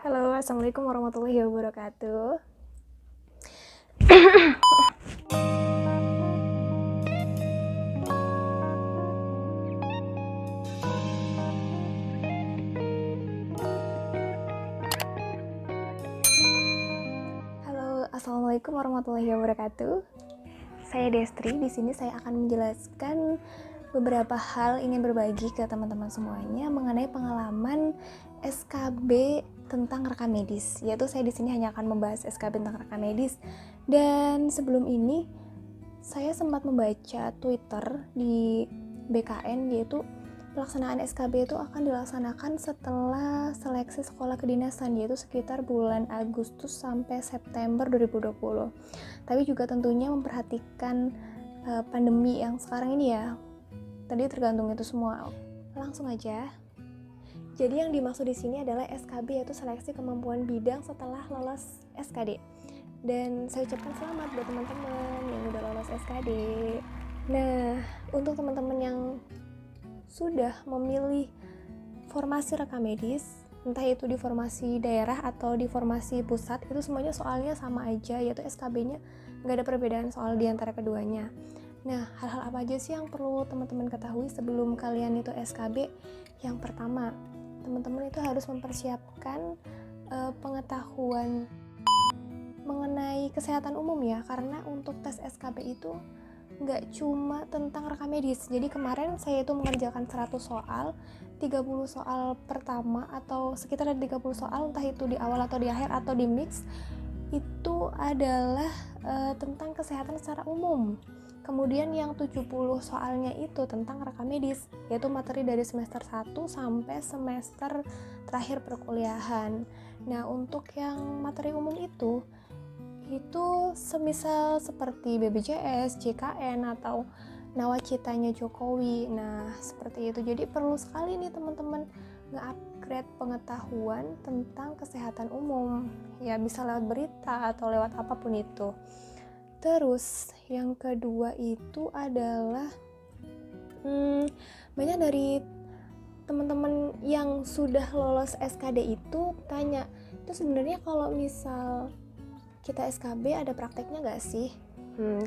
Halo, assalamualaikum warahmatullahi wabarakatuh. Halo, assalamualaikum warahmatullahi wabarakatuh. Saya Destri. Di sini saya akan menjelaskan beberapa hal, ingin berbagi ke teman-teman semuanya mengenai pengalaman SKB tentang rekam medis. Yaitu saya di sini hanya akan membahas SKB tentang rekam medis. Dan sebelum ini saya sempat membaca Twitter di BKN, yaitu pelaksanaan SKB itu akan dilaksanakan setelah seleksi sekolah kedinasan, yaitu sekitar bulan Agustus sampai September 2020. Tapi juga tentunya memperhatikan pandemi yang sekarang ini ya. Tadi tergantung itu semua. Langsung aja. Jadi yang dimaksud di sini adalah SKB, yaitu seleksi kemampuan bidang setelah lolos SKD. Dan saya ucapkan selamat buat teman-teman yang udah lolos SKD. Nah, untuk teman-teman yang sudah memilih formasi rekam medis, entah itu di formasi daerah atau di formasi pusat, itu semuanya soalnya sama aja, yaitu SKB-nya nggak ada perbedaan soal di antara keduanya. Nah, hal-hal apa aja sih yang perlu teman-teman ketahui sebelum kalian itu SKB? Yang pertama, teman-teman itu harus mempersiapkan pengetahuan mengenai kesehatan umum ya, karena untuk tes SKB itu nggak cuma tentang rekam medis. Jadi kemarin saya itu mengerjakan 100 soal, 30 soal pertama atau sekitar ada 30 soal, entah itu di awal atau di akhir atau di mix, itu adalah tentang kesehatan secara umum. Kemudian yang 70 soalnya itu tentang rekam medis, yaitu materi dari semester 1 sampai semester terakhir perkuliahan. Nah, untuk yang materi umum itu semisal seperti BPJS, JKN, atau nawacitanya Jokowi. Nah, seperti itu. Jadi perlu sekali nih teman-teman nge-upgrade pengetahuan tentang kesehatan umum. Ya, bisa lewat berita atau lewat apapun itu. Terus, yang kedua itu adalah banyak dari teman-teman yang sudah lolos SKD itu tanya, itu sebenarnya kalau misal kita SKB ada prakteknya nggak sih?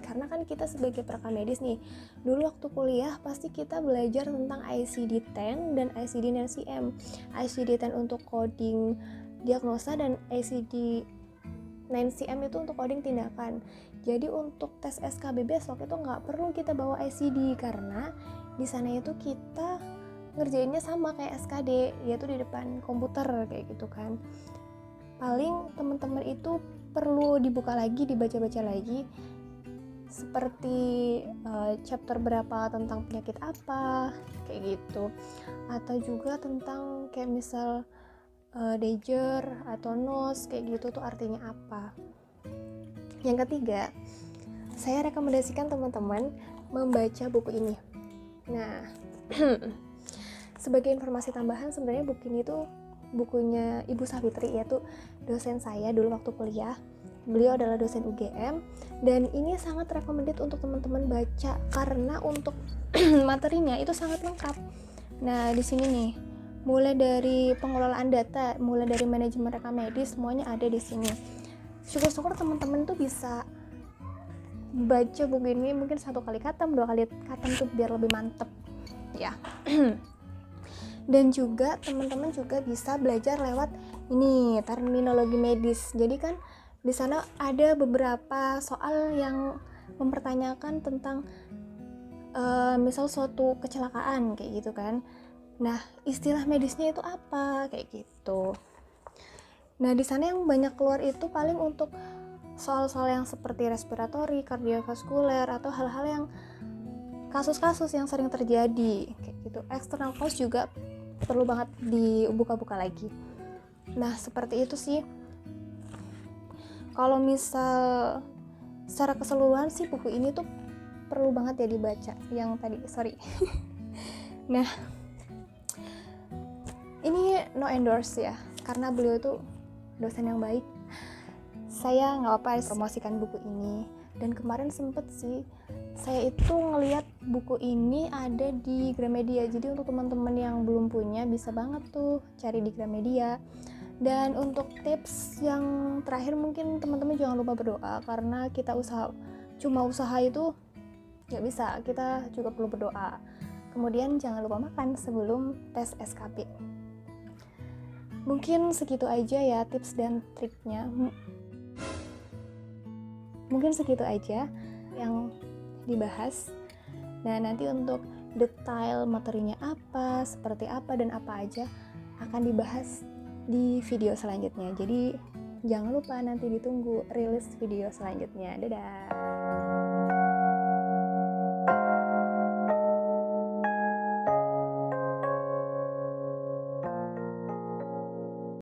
Karena kan kita sebagai perekam medis nih, dulu waktu kuliah pasti kita belajar tentang ICD-10 dan ICD-9CM. ICD-10 untuk coding diagnosa dan ICD-9CM itu untuk coding tindakan. Jadi untuk tes SKB besok itu nggak perlu kita bawa ICD, karena di sana itu kita ngerjainnya sama kayak SKD, yaitu di depan komputer kayak gitu kan. Paling teman-teman itu perlu dibuka lagi, dibaca-baca lagi, seperti chapter berapa tentang penyakit apa kayak gitu, atau juga tentang kayak misal Dager atau NOS kayak gitu tuh artinya apa. Yang ketiga, saya rekomendasikan teman-teman membaca buku ini. Nah, sebagai informasi tambahan, sebenarnya buku ini tuh bukunya Ibu Safitri, yaitu dosen saya dulu waktu kuliah. Beliau adalah dosen UGM, dan ini sangat recommended untuk teman-teman baca karena untuk materinya itu sangat lengkap. Nah, di sini nih, mulai dari pengelolaan data, mulai dari manajemen rekam medis, semuanya ada di sini. Syukur-syukur teman-teman tuh bisa baca buku ini mungkin 1 kali khatam, 2 kali khatam tuh biar lebih mantep ya. Dan juga teman-teman juga bisa belajar lewat ini terminologi medis. Jadi kan di sana ada beberapa soal yang mempertanyakan tentang misal suatu kecelakaan kayak gitu kan. Nah, istilah medisnya itu apa kayak gitu. Nah, di sana yang banyak keluar itu paling untuk soal-soal yang seperti respiratori, kardiovaskuler, atau hal-hal yang kasus-kasus yang sering terjadi kayak gitu. External cause juga perlu banget dibuka-buka lagi. Nah, seperti itu sih. Kalau misal secara keseluruhan sih buku ini tuh perlu banget ya dibaca. Yang tadi, sorry. Nah, ini no endorse ya, karena beliau tuh dosen yang baik. Saya nggak apa-apa promosikan buku ini. Dan kemarin sempet sih saya itu ngeliat buku ini ada di Gramedia. Jadi untuk teman-teman yang belum punya bisa banget tuh cari di Gramedia. Dan untuk tips yang terakhir, mungkin teman-teman jangan lupa berdoa, karena kita cuma usaha itu nggak bisa, kita juga perlu berdoa. Kemudian jangan lupa makan sebelum tes SKP. Mungkin segitu aja ya tips dan triknya. Mungkin segitu aja yang dibahas. Nah, nanti untuk detail materinya apa, seperti apa, dan apa aja akan dibahas di video selanjutnya. Jadi jangan lupa nanti ditunggu rilis video selanjutnya. Dadah.